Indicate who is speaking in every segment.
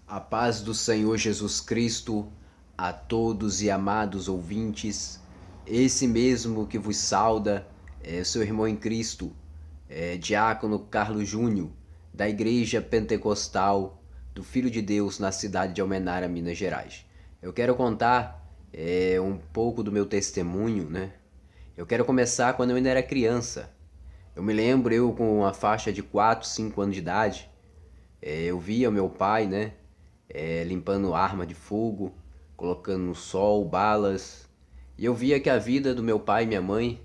Speaker 1: A paz do Senhor Jesus Cristo a todos e amados ouvintes, esse mesmo que vos sauda é seu irmão em Cristo, Diácono Carlos Júnior, da Igreja Pentecostal do Filho de Deus na cidade de Almenara, Minas Gerais. Eu quero contar um pouco do meu testemunho, né? Eu quero começar quando eu ainda era criança. Eu me lembro, eu com uma faixa de 4, 5 anos de idade, eu via o meu pai, né, limpando arma de fogo, colocando no sol balas. E eu via que a vida do meu pai e minha mãe,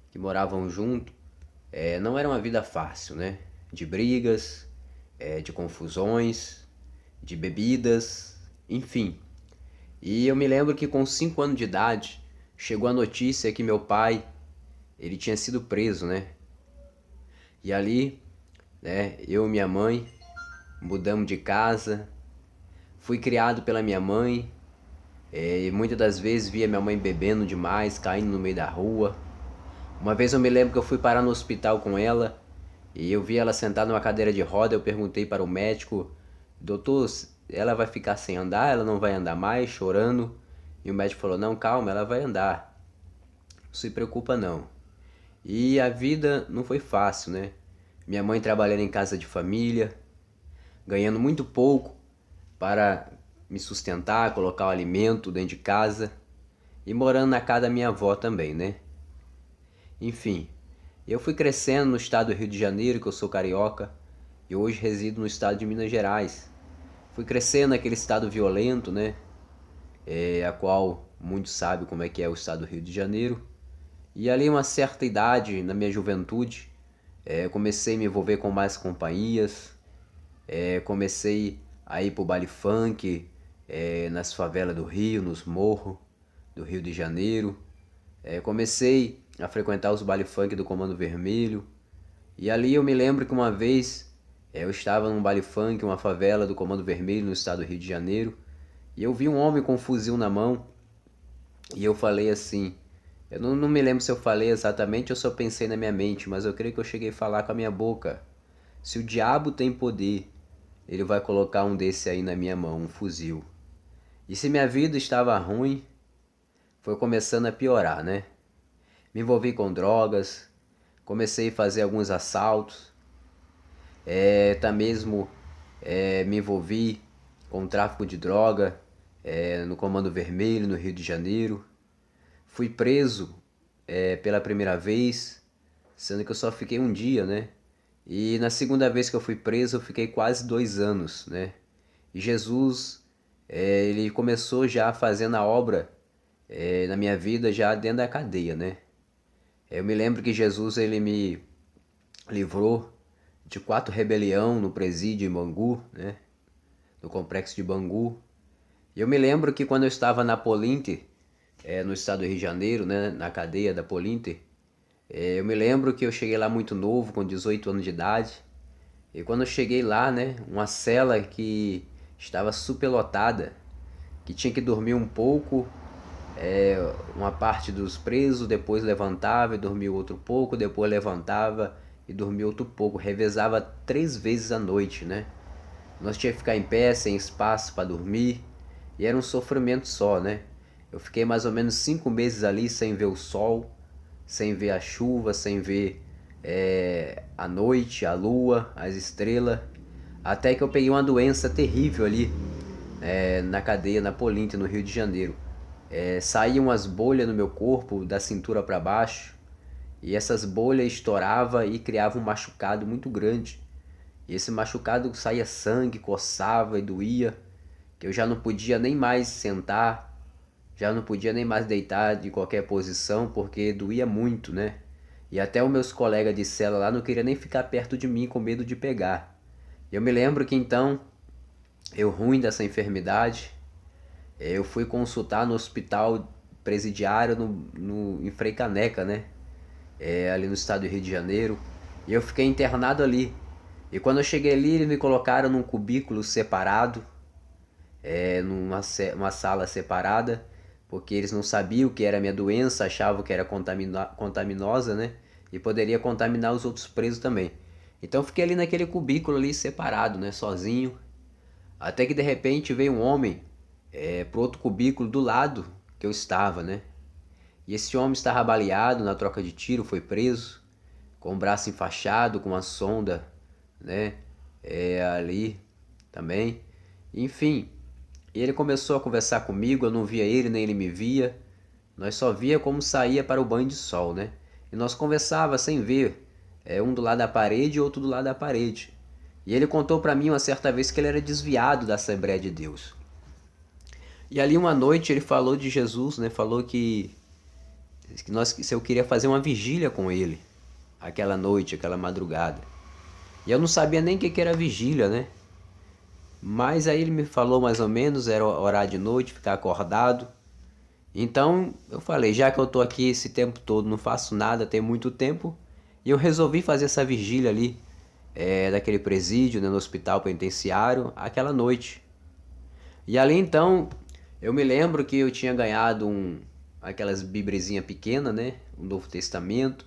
Speaker 1: que moravam junto, não era uma vida fácil, né? De brigas, de confusões, de bebidas, enfim. E eu me lembro que com 5 anos de idade chegou a notícia que meu pai ele tinha sido preso, né? E ali, né, eu e minha mãe mudamos de casa. Fui criado pela minha mãe, e muitas das vezes via minha mãe bebendo demais, caindo no meio da rua. Uma vez eu me lembro que eu fui parar no hospital com ela e eu vi ela sentada numa cadeira de roda. Eu perguntei para o médico: doutor, ela vai ficar sem andar? Ela não vai andar mais? Chorando. E o médico falou: não, calma, ela vai andar. Não se preocupa não. E a vida não foi fácil, né? Minha mãe trabalhando em casa de família, ganhando muito pouco para me sustentar, colocar o alimento dentro de casa e morando na casa da minha avó também, né? Enfim, eu fui crescendo no estado do Rio de Janeiro, que eu sou carioca, e hoje resido no estado de Minas Gerais. Fui crescendo naquele estado violento, né? A qual muitos sabem como é que é o estado do Rio de Janeiro. E ali uma certa idade, na minha juventude, comecei a me envolver com mais companhias, comecei a ir pro baile funk, nas favelas do Rio, nos morros do Rio de Janeiro. Comecei a frequentar os baile funk do Comando Vermelho. E ali eu me lembro que uma vez eu estava num baile funk, uma favela do Comando Vermelho no estado do Rio de Janeiro. E eu vi um homem com um fuzil na mão. E eu falei assim, eu não me lembro se eu falei exatamente ou se eu pensei na minha mente, mas eu creio que eu cheguei a falar com a minha boca: se o diabo tem poder, ele vai colocar um desse aí na minha mão, um fuzil. E se minha vida estava ruim, foi começando a piorar, né? Me envolvi com drogas, comecei a fazer alguns assaltos, até mesmo me envolvi com tráfico de droga no Comando Vermelho, no Rio de Janeiro. Fui preso pela primeira vez, sendo que eu só fiquei um dia, né? E na segunda vez que eu fui preso, eu fiquei quase 2 anos, né? E Jesus, ele começou já fazendo a obra na minha vida já dentro da cadeia, né? Eu me lembro que Jesus, ele me livrou de 4 rebelião no presídio em Bangu, né? No complexo de Bangu. E eu me lembro que quando eu estava na Polinter, no estado do Rio de Janeiro, né? Na cadeia da Polinter, eu me lembro que eu cheguei lá muito novo, com 18 anos de idade. E quando eu cheguei lá, né, uma cela que estava superlotada, que tinha que dormir um pouco, uma parte dos presos, depois levantava e dormia outro pouco, depois levantava e dormia outro pouco, revezava 3 vezes à noite, né? Nós tínhamos que ficar em pé, sem espaço para dormir, e era um sofrimento só, né? Eu fiquei mais ou menos 5 meses ali sem ver o sol, sem ver a chuva, sem ver a noite, a lua, as estrelas, até que eu peguei uma doença terrível ali na cadeia, na Polinta, no Rio de Janeiro. Saíam umas bolhas no meu corpo, da cintura para baixo, e essas bolhas estouravam e criavam um machucado muito grande. E esse machucado saía sangue, coçava e doía, que eu já não podia nem mais sentar, já não podia nem mais deitar de qualquer posição, porque doía muito, né? E até os meus colegas de cela lá não queriam nem ficar perto de mim com medo de pegar. Eu me lembro que então, eu ruim dessa enfermidade, eu fui consultar no hospital presidiário em Frei Caneca, né? Ali no estado do Rio de Janeiro. E eu fiquei internado ali. E quando eu cheguei ali, eles me colocaram num cubículo separado, uma sala separada, porque eles não sabiam o que era a minha doença, achavam que era contaminosa, né? E poderia contaminar os outros presos também. Então eu fiquei ali naquele cubículo ali separado, né? Sozinho. Até que de repente veio um homem pro outro cubículo do lado que eu estava, né? E esse homem estava baleado na troca de tiro, foi preso, com o braço enfaixado, com uma sonda, né? Ali também. Enfim, ele começou a conversar comigo, eu não via ele, nem ele me via. Nós só via como saía para o banho de sol, né? E nós conversava sem ver, um do lado da parede e outro do lado da parede. E ele contou para mim uma certa vez que ele era desviado da Assembleia de Deus. E ali uma noite ele falou de Jesus, né? Falou se eu queria fazer uma vigília com ele, aquela noite, aquela madrugada. E eu não sabia nem o que era vigília, né? Mas aí ele me falou mais ou menos, era orar de noite, ficar acordado. Então eu falei, já que eu tô aqui esse tempo todo, não faço nada, tem muito tempo, e eu resolvi fazer essa vigília ali, daquele presídio, né, no hospital penitenciário, aquela noite. E ali então, eu me lembro que eu tinha ganhado aquelas bibrezinha pequena, né, um Novo Testamento.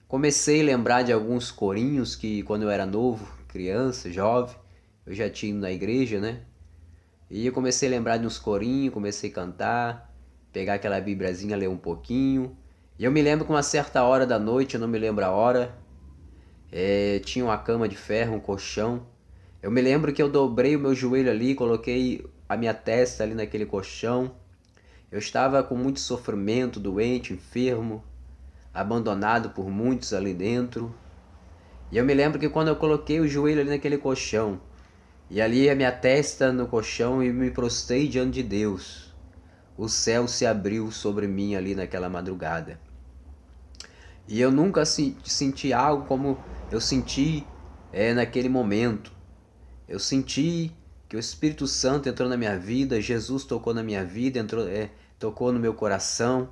Speaker 1: Comecei a lembrar de alguns corinhos que quando eu era novo, criança, jovem, eu já tinha ido na igreja, né? E eu comecei a lembrar de uns corinhos, comecei a cantar, pegar aquela bibrazinha, ler um pouquinho. E eu me lembro que uma certa hora da noite, eu não me lembro a hora, tinha uma cama de ferro, um colchão. Eu me lembro que eu dobrei o meu joelho ali, coloquei a minha testa ali naquele colchão. Eu estava com muito sofrimento, doente, enfermo, abandonado por muitos ali dentro. E eu me lembro que quando eu coloquei o joelho ali naquele colchão, e ali a minha testa no colchão e me prostrei diante de Deus, o céu se abriu sobre mim ali naquela madrugada. E eu nunca senti algo como eu senti naquele momento. Eu senti que o Espírito Santo entrou na minha vida, Jesus tocou na minha vida, tocou no meu coração.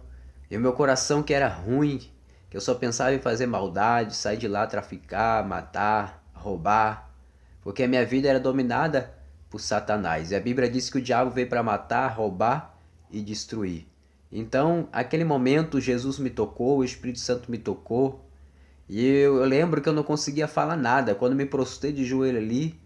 Speaker 1: E o meu coração que era ruim, que eu só pensava em fazer maldade, sair de lá, traficar, matar, roubar. Porque a minha vida era dominada por Satanás. E a Bíblia diz que o diabo veio para matar, roubar e destruir. Então, aquele momento, Jesus me tocou, o Espírito Santo me tocou. E eu lembro que eu não conseguia falar nada. Quando me prostrei de joelho ali,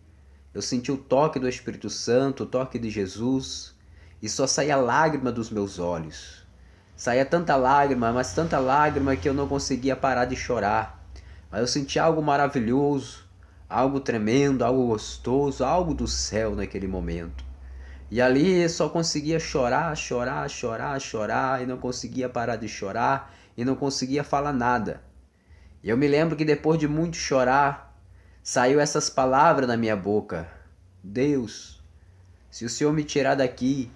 Speaker 1: eu senti o toque do Espírito Santo, o toque de Jesus. E só saía lágrima dos meus olhos. Saía tanta lágrima, mas tanta lágrima que eu não conseguia parar de chorar. Mas eu senti algo maravilhoso, algo tremendo, algo gostoso, algo do céu naquele momento. E ali eu só conseguia chorar, chorar, chorar, chorar, e não conseguia parar de chorar, e não conseguia falar nada. E eu me lembro que depois de muito chorar, saiu essas palavras na minha boca: Deus, se o Senhor me tirar daqui,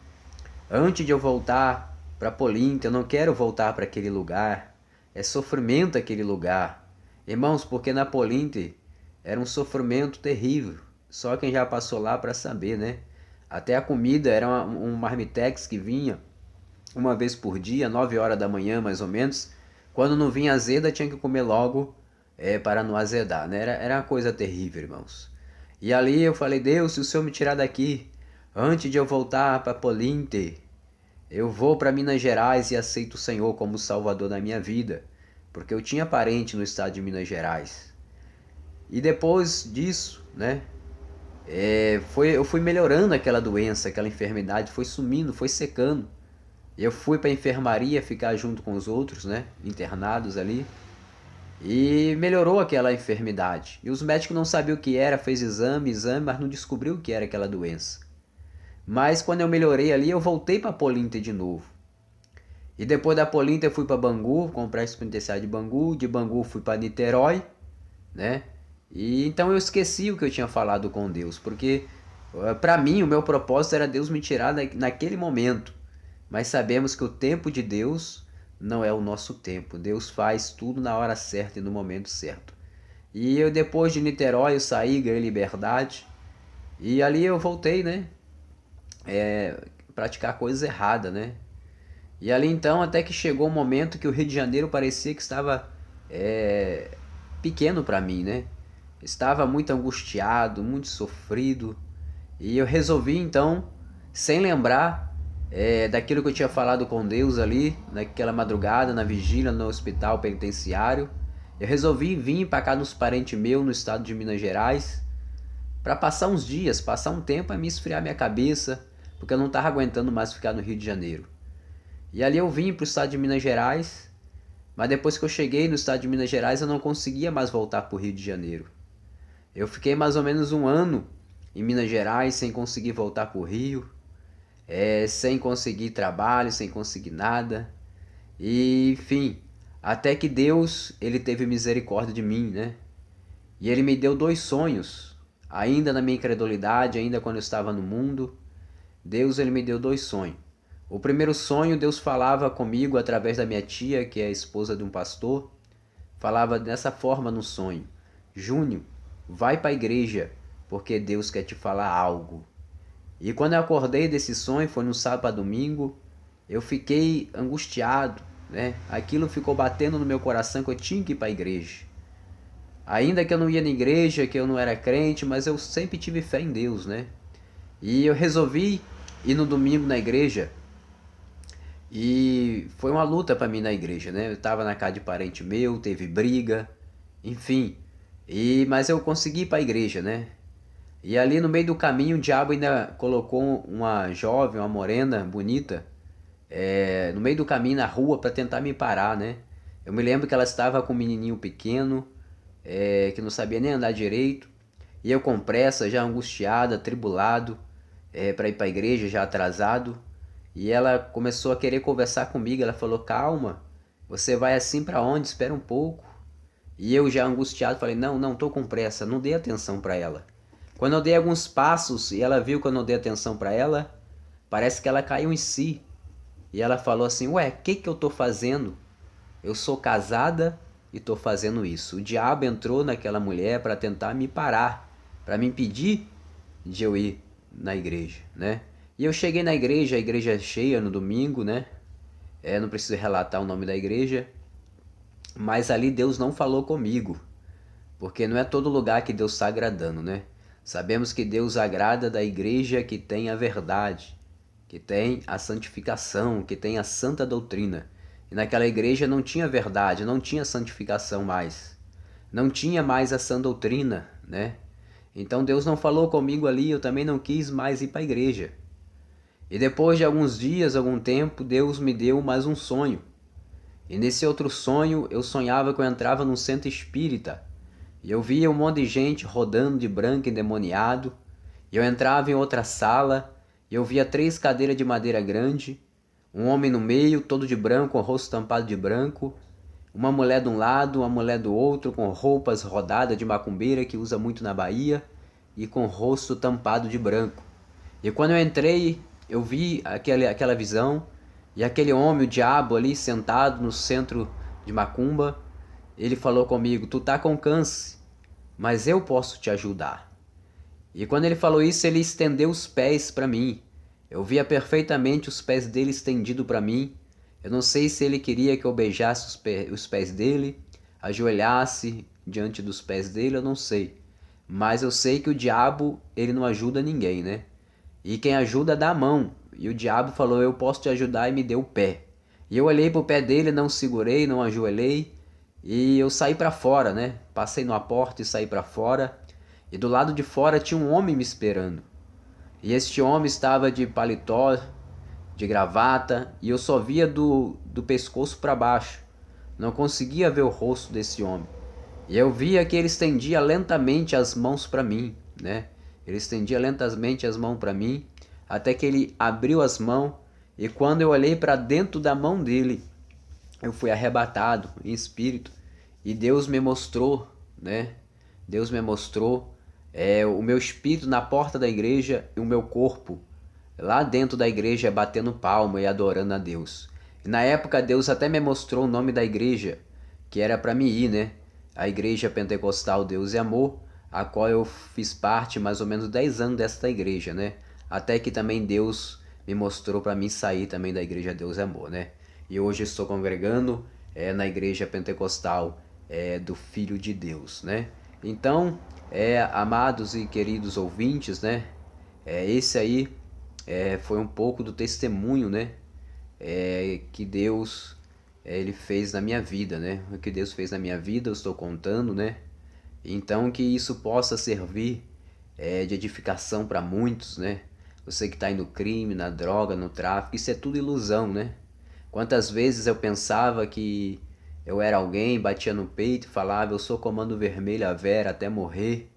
Speaker 1: antes de eu voltar para Polinto, eu não quero voltar para aquele lugar. É sofrimento aquele lugar. Irmãos, porque na Polinto era um sofrimento terrível. Só quem já passou lá para saber, né? Até a comida era um marmitex que vinha uma vez por dia, 9 horas da manhã mais ou menos. Quando não vinha azeda, tinha que comer logo para não azedar, né? Era uma coisa terrível, irmãos. E ali eu falei, Deus, se o Senhor me tirar daqui, antes de eu voltar para Polinto, eu vou para Minas Gerais e aceito o Senhor como Salvador da minha vida. Porque eu tinha parente no estado de Minas Gerais. E depois disso, né? Eu fui melhorando aquela doença, aquela enfermidade, foi sumindo, foi secando. Eu fui para a enfermaria ficar junto com os outros, né, internados ali, e melhorou aquela enfermidade. E os médicos não sabiam o que era, fez exame, mas não descobriu o que era aquela doença. Mas quando eu melhorei ali, eu voltei para Polinto de novo. E depois da Polinto eu fui para Bangu, comprar esse penitenciário de Bangu fui para Niterói, né? E então eu esqueci o que eu tinha falado com Deus, porque para mim o meu propósito era Deus me tirar naquele momento. Mas sabemos que o tempo de Deus não é o nosso tempo. Deus faz tudo na hora certa e no momento certo. E eu depois de Niterói eu saí, ganhei liberdade. E ali eu voltei, né? Praticar coisas erradas, né? E ali então até que chegou um momento que o Rio de Janeiro parecia que estava pequeno para mim, né? Estava muito angustiado, muito sofrido. E eu resolvi então, sem lembrar daquilo que eu tinha falado com Deus ali, naquela madrugada, na vigília, no hospital penitenciário, eu resolvi vir para cá nos parentes meus, no estado de Minas Gerais, para passar uns dias, passar um tempo a me esfriar minha cabeça, porque eu não estava aguentando mais ficar no Rio de Janeiro. E ali eu vim para o estado de Minas Gerais, mas depois que eu cheguei no estado de Minas Gerais eu não conseguia mais voltar para o Rio de Janeiro. Eu fiquei mais ou menos um ano em Minas Gerais sem conseguir voltar para o Rio, sem conseguir trabalho, sem conseguir nada. E enfim, até que Deus ele teve misericórdia de mim, né? E ele me deu dois sonhos, ainda na minha incredulidade, ainda quando eu estava no mundo. Deus ele me deu dois sonhos. O primeiro sonho, Deus falava comigo através da minha tia, que é a esposa de um pastor. Falava dessa forma no sonho: Júnior, vai para a igreja, porque Deus quer te falar algo. E quando eu acordei desse sonho, foi no sábado para domingo, eu fiquei angustiado, né? Aquilo ficou batendo no meu coração que eu tinha que ir para a igreja. Ainda que eu não ia na igreja, que eu não era crente, mas eu sempre tive fé em Deus, né? E eu resolvi ir no domingo na igreja. E foi uma luta para mim na igreja, né? Eu estava na casa de parente meu, teve briga, enfim. Mas eu consegui ir para a igreja, né? E ali no meio do caminho o diabo ainda colocou uma jovem, uma morena bonita, no meio do caminho na rua para tentar me parar, né? Eu me lembro que ela estava com um menininho pequeno, que não sabia nem andar direito, e eu com pressa, já angustiado, atribulado, para ir para a igreja, já atrasado. E ela começou a querer conversar comigo. Ela falou: calma, você vai assim para onde? Espera um pouco. E eu já angustiado falei: não, não, tô com pressa. Não dei atenção para ela. Quando eu dei alguns passos e ela viu que eu não dei atenção para ela, parece que ela caiu em si. E ela falou assim: ué, o que eu tô fazendo? Eu sou casada e tô fazendo isso. O diabo entrou naquela mulher para tentar me parar, para me impedir de eu ir na igreja, né? E eu cheguei na igreja, a igreja cheia no domingo, né? Não preciso relatar o nome da igreja, mas ali Deus não falou comigo, porque não é todo lugar que Deus está agradando, né? Sabemos que Deus agrada da igreja que tem a verdade, que tem a santificação, que tem a santa doutrina. E naquela igreja não tinha verdade, não tinha santificação mais, não tinha mais a sã doutrina, né? Então Deus não falou comigo ali, eu também não quis mais ir para a igreja. E depois de alguns dias, algum tempo, Deus me deu mais um sonho. E nesse outro sonho, eu sonhava que eu entrava num centro espírita. E eu via um monte de gente rodando de branco endemoniado. E eu entrava em outra sala, e eu via 3 cadeiras de madeira grande, um homem no meio, todo de branco, com o rosto tampado de branco, uma mulher de um lado, uma mulher do outro, com roupas rodadas de macumbeira, que usa muito na Bahia, e com o rosto tampado de branco. E quando eu entrei, eu vi aquela visão, e aquele homem, o diabo ali, sentado no centro de macumba, ele falou comigo: tu tá com câncer, mas eu posso te ajudar. E quando ele falou isso, ele estendeu os pés para mim. Eu via perfeitamente os pés dele estendidos para mim. Eu não sei se ele queria que eu beijasse os pés dele, ajoelhasse diante dos pés dele, eu não sei. Mas eu sei que o diabo, ele não ajuda ninguém, né? E quem ajuda dá a mão. E o diabo falou: eu posso te ajudar, e me deu o pé. E eu olhei pro pé dele, não segurei, não ajoelhei. E eu saí para fora, né? Passei numa porta e saí para fora. E do lado de fora tinha um homem me esperando. E este homem estava de paletó, de gravata, e eu só via do pescoço para baixo. Não conseguia ver o rosto desse homem. E eu via que ele estendia lentamente as mãos para mim, né? Ele estendia lentamente as mãos para mim, até que ele abriu as mãos, e quando eu olhei para dentro da mão dele, eu fui arrebatado em espírito, e Deus me mostrou, né? Deus me mostrou o meu espírito na porta da igreja e o meu corpo lá dentro da igreja batendo palma e adorando a Deus. E na época Deus até me mostrou o nome da igreja, que era para mim ir, né? A Igreja Pentecostal Deus e Amor, a qual eu fiz parte mais ou menos 10 anos desta igreja, né? Até que também Deus me mostrou para mim sair também da Igreja Deus e Amor, né? E hoje estou congregando na Igreja Pentecostal do Filho de Deus, né? Então, amados e queridos ouvintes, né? Esse aí foi um pouco do testemunho, né? Que Deus ele fez na minha vida, né? O que Deus fez na minha vida eu estou contando, né? Então que isso possa servir de edificação para muitos, né? Você que está aí no crime, na droga, no tráfico, isso é tudo ilusão, né? Quantas vezes eu pensava que eu era alguém, batia no peito e falava, eu sou Comando Vermelho, a Vera, até morrer.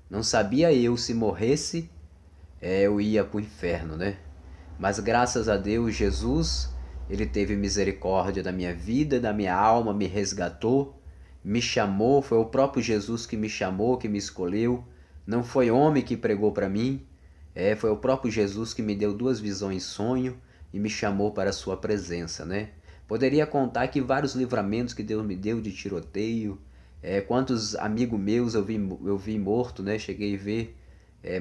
Speaker 1: Não sabia eu, se morresse, eu ia para o inferno, né? Mas graças a Deus, Jesus, ele teve misericórdia da minha vida, da minha alma, me resgatou, me chamou, foi o próprio Jesus que me chamou, que me escolheu. Não foi homem que pregou para mim, foi o próprio Jesus que me deu duas visões sonho e me chamou para a sua presença, né? Poderia contar que vários livramentos que Deus me deu de tiroteio, quantos amigos meus eu vi morto, né? Cheguei a ver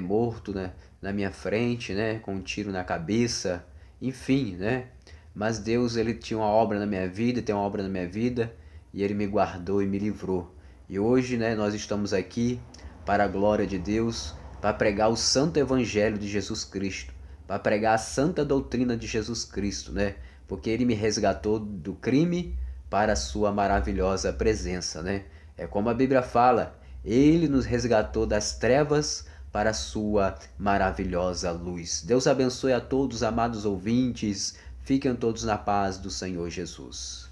Speaker 1: morto, né? Na minha frente, né? Com um tiro na cabeça, enfim, né? Mas Deus, ele tinha uma obra na minha vida, tem uma obra na minha vida, e ele me guardou e me livrou. E hoje, né, nós estamos aqui para a glória de Deus, para pregar o santo evangelho de Jesus Cristo, para pregar a santa doutrina de Jesus Cristo, né? Porque ele me resgatou do crime para a sua maravilhosa presença, né? É como a Bíblia fala, ele nos resgatou das trevas para a sua maravilhosa luz. Deus abençoe a todos, amados ouvintes. Fiquem todos na paz do Senhor Jesus.